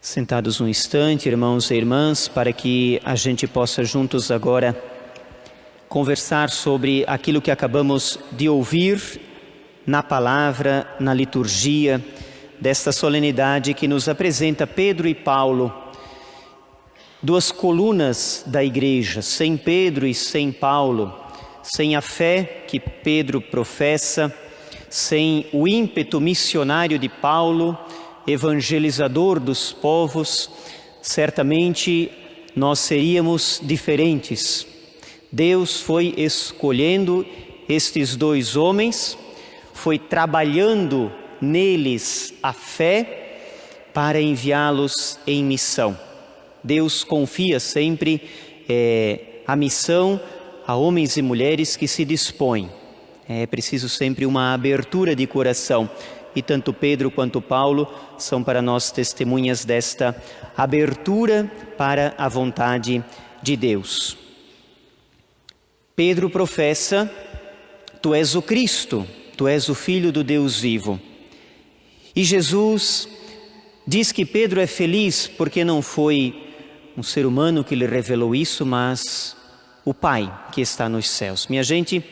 Sentados um instante, irmãos e irmãs, para que a gente possa juntos agora conversar sobre aquilo que acabamos de ouvir na palavra, na liturgia desta solenidade que nos apresenta Pedro e Paulo, duas colunas da igreja, sem Pedro e sem Paulo, sem a fé que Pedro professa, sem o ímpeto missionário de Paulo, evangelizador dos povos, certamente nós seríamos diferentes. Deus foi escolhendo estes dois homens, foi trabalhando neles a fé para enviá-los em missão. Deus confia sempre a missão a homens e mulheres que se dispõem. É preciso sempre uma abertura de coração. E tanto Pedro quanto Paulo são para nós testemunhas desta abertura para a vontade de Deus. Pedro professa: Tu és o Cristo, Tu és o Filho do Deus vivo. E Jesus diz que Pedro é feliz porque não foi um ser humano que lhe revelou isso, mas o Pai que está nos céus. Minha gente,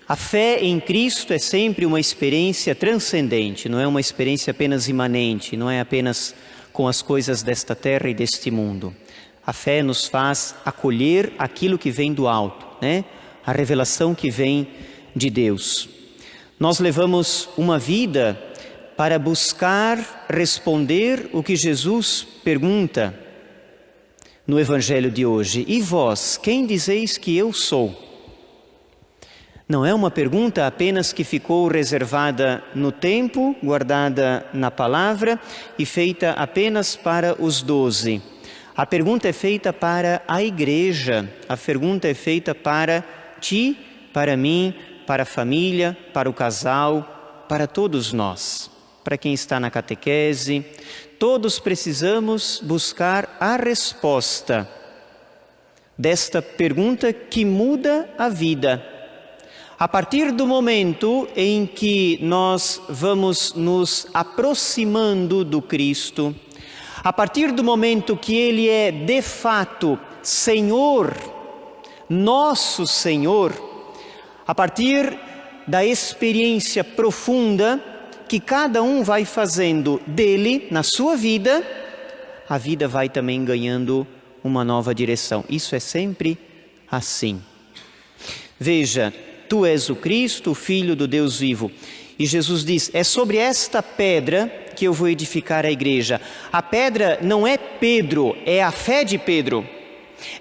a fé em Cristo é sempre uma experiência transcendente, não é uma experiência apenas imanente, não é apenas com as coisas desta terra e deste mundo. A fé nos faz acolher aquilo que vem do alto, né? A revelação que vem de Deus. Nós levamos uma vida para buscar responder o que Jesus pergunta no Evangelho de hoje. E vós, quem dizeis que eu sou? Não é uma pergunta apenas que ficou reservada no tempo, guardada na palavra e feita apenas para os 12. A pergunta é feita para a igreja, a pergunta é feita para ti, para mim, para a família, para o casal, para todos nós, para quem está na catequese. Todos precisamos buscar a resposta desta pergunta que muda a vida. A partir do momento em que nós vamos nos aproximando do Cristo, a partir do momento que Ele é de fato Senhor, nosso Senhor, a partir da experiência profunda que cada um vai fazendo dele na sua vida, a vida vai também ganhando uma nova direção. Isso é sempre assim. Veja, Tu és o Cristo, o Filho do Deus vivo. E Jesus diz, é sobre esta pedra que eu vou edificar a igreja. A pedra não é Pedro, é a fé de Pedro.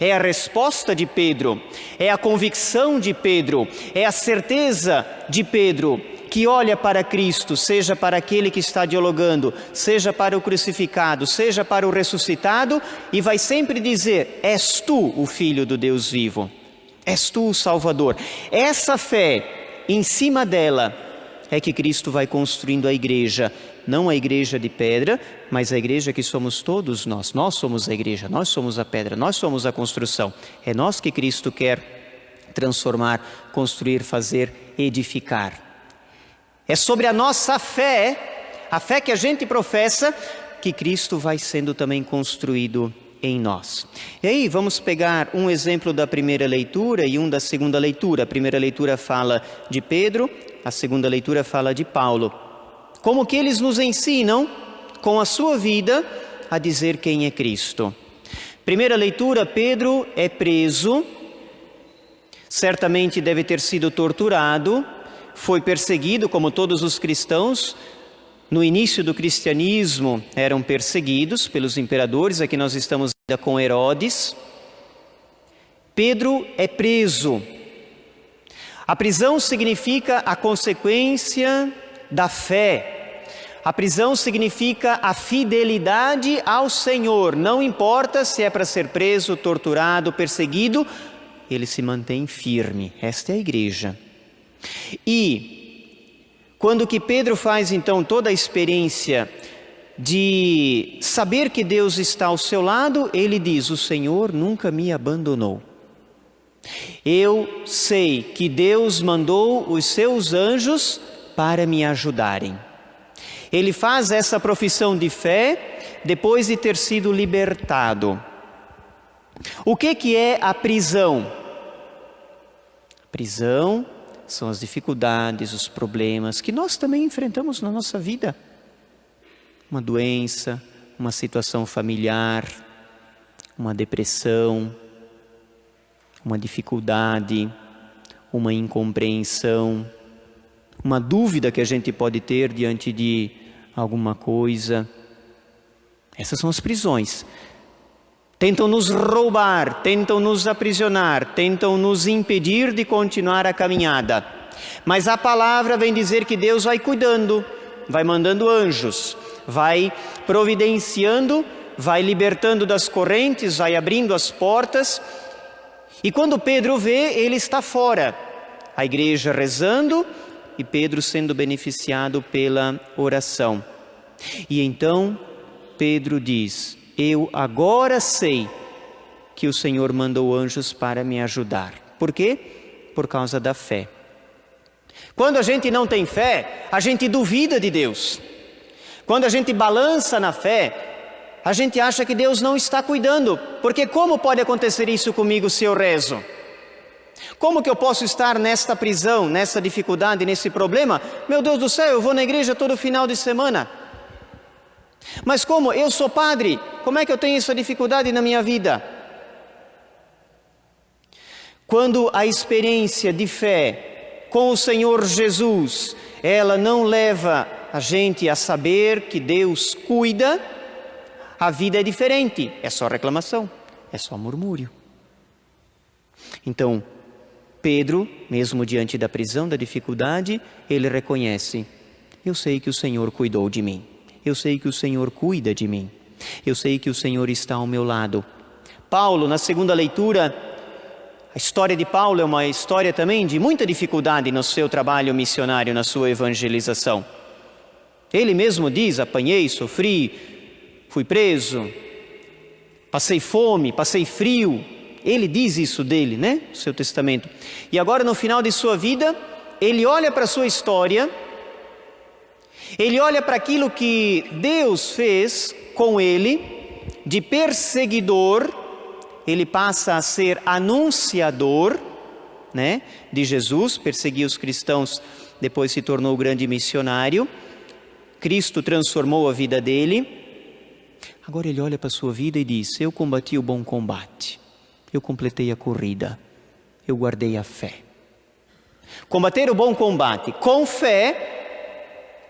É a resposta de Pedro, é a convicção de Pedro, é a certeza de Pedro, que olha para Cristo, seja para aquele que está dialogando, seja para o crucificado, seja para o ressuscitado, e vai sempre dizer, és Tu o Filho do Deus vivo. És Tu o Salvador. Essa fé, em cima dela, é que Cristo vai construindo a igreja. Não a igreja de pedra, mas a igreja que somos todos nós. Nós somos a igreja, nós somos a pedra, nós somos a construção. É nós que Cristo quer transformar, construir, fazer, edificar. É sobre a nossa fé, a fé que a gente professa, que Cristo vai sendo também construído em nós. E aí vamos pegar um exemplo da primeira leitura e um da segunda leitura. A primeira leitura fala de Pedro, a segunda leitura fala de Paulo. Como que eles nos ensinam, com a sua vida, a dizer quem é Cristo. Primeira leitura, Pedro é preso, certamente deve ter sido torturado, foi perseguido como todos os cristãos. No início do cristianismo eram perseguidos pelos imperadores, aqui nós estamos ainda com Herodes. Pedro é preso. A prisão significa a consequência da fé. A prisão significa a fidelidade ao Senhor. Não importa se é para ser preso, torturado, perseguido, ele se mantém firme. Esta é a igreja. E quando que Pedro faz então toda a experiência de saber que Deus está ao seu lado, ele diz, o Senhor nunca me abandonou. Eu sei que Deus mandou os seus anjos para me ajudarem. Ele faz essa profissão de fé depois de ter sido libertado. O que é a prisão? A prisão são as dificuldades, os problemas que nós também enfrentamos na nossa vida. Uma doença, uma situação familiar, uma depressão, uma dificuldade, uma incompreensão, uma dúvida que a gente pode ter diante de alguma coisa. Essas são as prisões. Tentam nos roubar, tentam nos aprisionar, tentam nos impedir de continuar a caminhada. Mas a palavra vem dizer que Deus vai cuidando, vai mandando anjos, vai providenciando, vai libertando das correntes, vai abrindo as portas. E quando Pedro vê, ele está fora. A igreja rezando e Pedro sendo beneficiado pela oração. E então Pedro diz: eu agora sei que o Senhor mandou anjos para me ajudar. Por quê? Por causa da fé. Quando a gente não tem fé, a gente duvida de Deus. Quando a gente balança na fé, a gente acha que Deus não está cuidando. Porque como pode acontecer isso comigo se eu rezo? Como que eu posso estar nesta prisão, nessa dificuldade, nesse problema? Meu Deus do céu, eu vou na igreja todo final de semana. Mas como? Eu sou padre, como é que eu tenho essa dificuldade na minha vida? Quando a experiência de fé com o Senhor Jesus, ela não leva a gente a saber que Deus cuida, a vida é diferente, é só reclamação, é só murmúrio. Então, Pedro, mesmo diante da prisão, da dificuldade, ele reconhece: eu sei que o Senhor cuidou de mim. Eu sei que o Senhor cuida de mim. Eu sei que o Senhor está ao meu lado. Paulo, na segunda leitura, a história de Paulo é uma história também de muita dificuldade no seu trabalho missionário, na sua evangelização. Ele mesmo diz: apanhei, sofri, fui preso, passei fome, passei frio. Ele diz isso dele, né? No seu testamento. E agora, no final de sua vida, ele olha para a sua história. Ele olha para aquilo que Deus fez com ele, de perseguidor, ele passa a ser anunciador, né, de Jesus, perseguia os cristãos, depois se tornou grande missionário. Cristo transformou a vida dele. Agora ele olha para a sua vida e diz: eu combati o bom combate, eu completei a corrida, eu guardei a fé. Combater o bom combate com fé.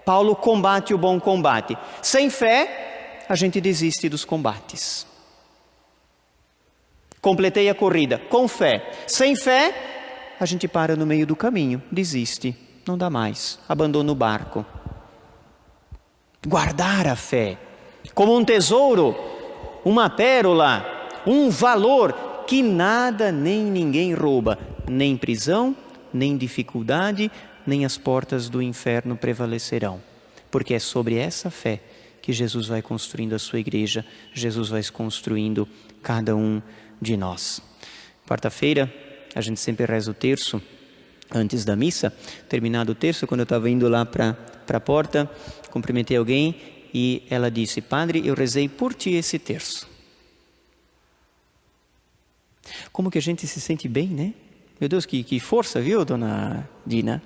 Paulo combate o bom combate. Sem fé, a gente desiste dos combates. Completei a corrida com fé. Sem fé, a gente para no meio do caminho, desiste, não dá mais, abandona o barco. Guardar a fé como um tesouro, uma pérola, um valor que nada nem ninguém rouba, nem prisão, nem dificuldade, nem as portas do inferno prevalecerão. Porque é sobre essa fé que Jesus vai construindo a sua igreja, Jesus vai construindo cada um de nós. Quarta-feira, a gente sempre reza o terço antes da missa. Terminado o terço, quando eu estava indo lá para a porta, cumprimentei alguém e ela disse: padre, eu rezei por ti esse terço. Como que a gente se sente bem, né? Meu Deus, que força, viu, dona Dina?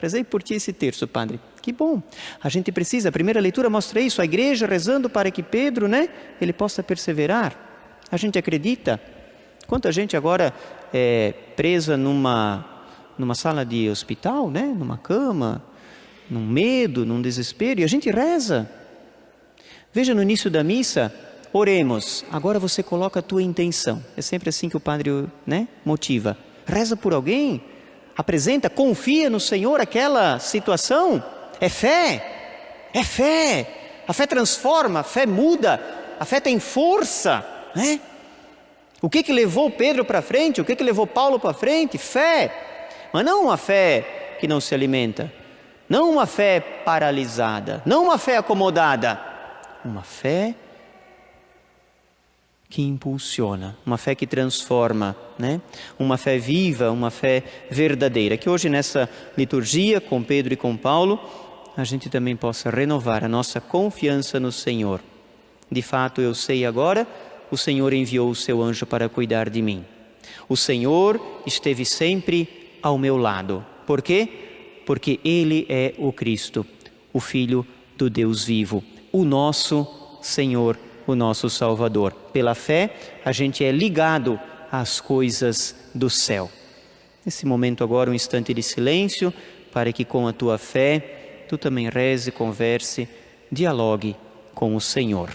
Rezei por ti esse terço, padre. Que bom. A gente precisa, a primeira leitura mostra isso, a igreja rezando para que Pedro, né, ele possa perseverar. A gente acredita. Quanta gente agora é presa numa sala de hospital, né, numa cama, num medo, num desespero, e a gente reza. Veja no início da missa, oremos. Agora você coloca a tua intenção. É sempre assim que o padre, né, motiva. Reza por alguém, apresenta, confia no Senhor aquela situação. É fé, é fé. A fé transforma, a fé muda, a fé tem força, né? O que levou Pedro para frente? O que levou Paulo para frente? Fé. Mas não uma fé que não se alimenta, não uma fé paralisada, não uma fé acomodada, uma fé que impulsiona, uma fé que transforma, né? Uma fé viva, uma fé verdadeira, que hoje nessa liturgia com Pedro e com Paulo, a gente também possa renovar a nossa confiança no Senhor. De fato, eu sei agora, o Senhor enviou o seu anjo para cuidar de mim. O Senhor esteve sempre ao meu lado. Por quê? Porque Ele é o Cristo, o Filho do Deus vivo, o nosso Senhor, o nosso Salvador. Pela fé, a gente é ligado às coisas do céu. Nesse momento agora, um instante de silêncio, para que com a tua fé, tu também reze, converse, dialogue com o Senhor.